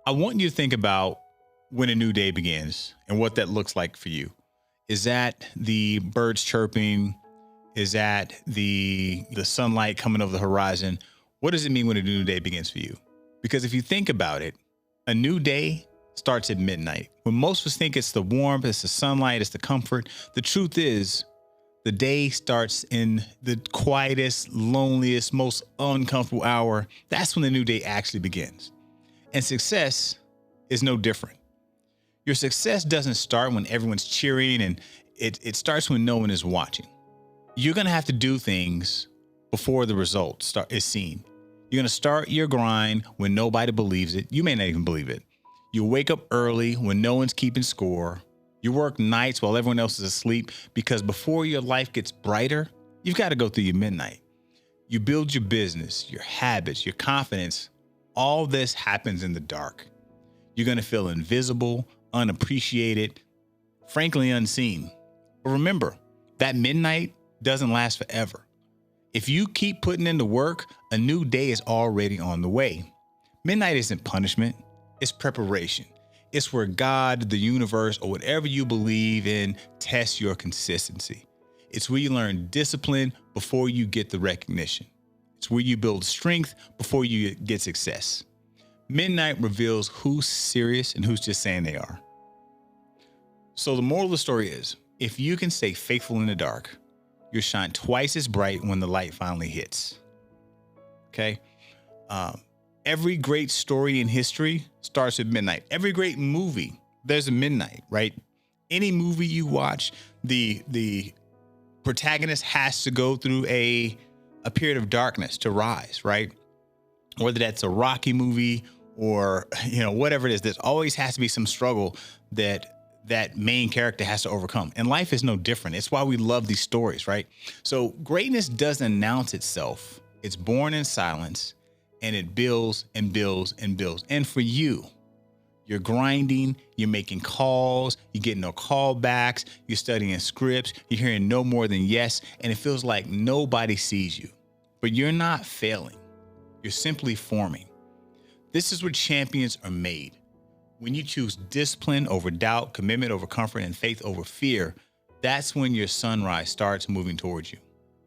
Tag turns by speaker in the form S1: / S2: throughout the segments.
S1: I want you to think about when a new day begins and what that looks like for you. Is that the birds chirping? Is that the sunlight coming over the horizon? What does it mean when a new day begins for you? Because if you think about it, a new day starts at midnight. When most of us think it's the warmth, it's the sunlight, it's the comfort, the truth is the day starts in the quietest, loneliest, most uncomfortable hour. That's when the new day actually begins. And success is no different. Your success doesn't start when everyone's cheering, and it starts when no one is watching. You're going to have to do things before the result is seen. You're going to start your grind when nobody believes it. You may not even believe it. You wake up early when no one's keeping score. You work nights while everyone else is asleep, because before your life gets brighter, you've got to go through your midnight. You build your business, your habits, your confidence. All this happens in the dark. You're going to feel invisible, unappreciated, frankly unseen. But remember, that midnight doesn't last forever. If you keep putting in the work, a new day is already on the way. Midnight isn't punishment, it's preparation. It's where God, the universe, or whatever you believe in tests your consistency. It's where you learn discipline before you get the recognition. It's where you build strength before you get success. Midnight reveals who's serious and who's just saying they are. So the moral of the story is, if you can stay faithful in the dark, you'll shine twice as bright when the light finally hits. Okay? Every great story in history starts at midnight. Every great movie, there's a midnight, right? Any movie you watch, the protagonist has to go through a period of darkness to rise, right? Whether that's a Rocky movie or, whatever it is, there's always has to be some struggle that main character has to overcome. And life is no different. It's why we love these stories, right? So greatness doesn't announce itself. It's born in silence, and it builds and builds and builds. And for you, you're grinding, you're making calls, you're getting no callbacks, you're studying scripts, you're hearing no more than yes, and it feels like nobody sees you. But you're not failing. You're simply forming. This is where champions are made. When you choose discipline over doubt, commitment over comfort, and faith over fear, that's when your sunrise starts moving towards you.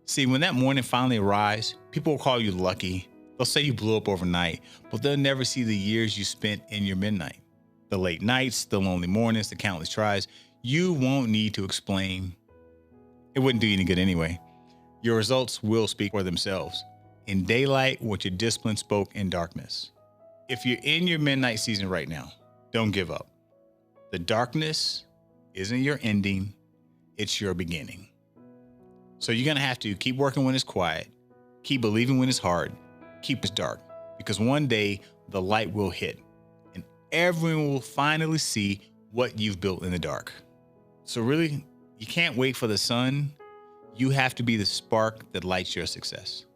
S1: See, when that morning finally arrives, people will call you lucky. They'll say you blew up overnight, but they'll never see the years you spent in your midnight. The late nights, the lonely mornings, the countless tries. You won't need to explain. It wouldn't do you any good anyway. Your results will speak for themselves. In daylight, what your discipline spoke in darkness. If you're in your midnight season right now, don't give up. The darkness isn't your ending, it's your beginning. So you're going to have to keep working when it's quiet, keep believing when it's hard, keep it dark, because one day the light will hit and everyone will finally see what you've built in the dark. So really, you can't wait for the sun. You have to be the spark that lights your success.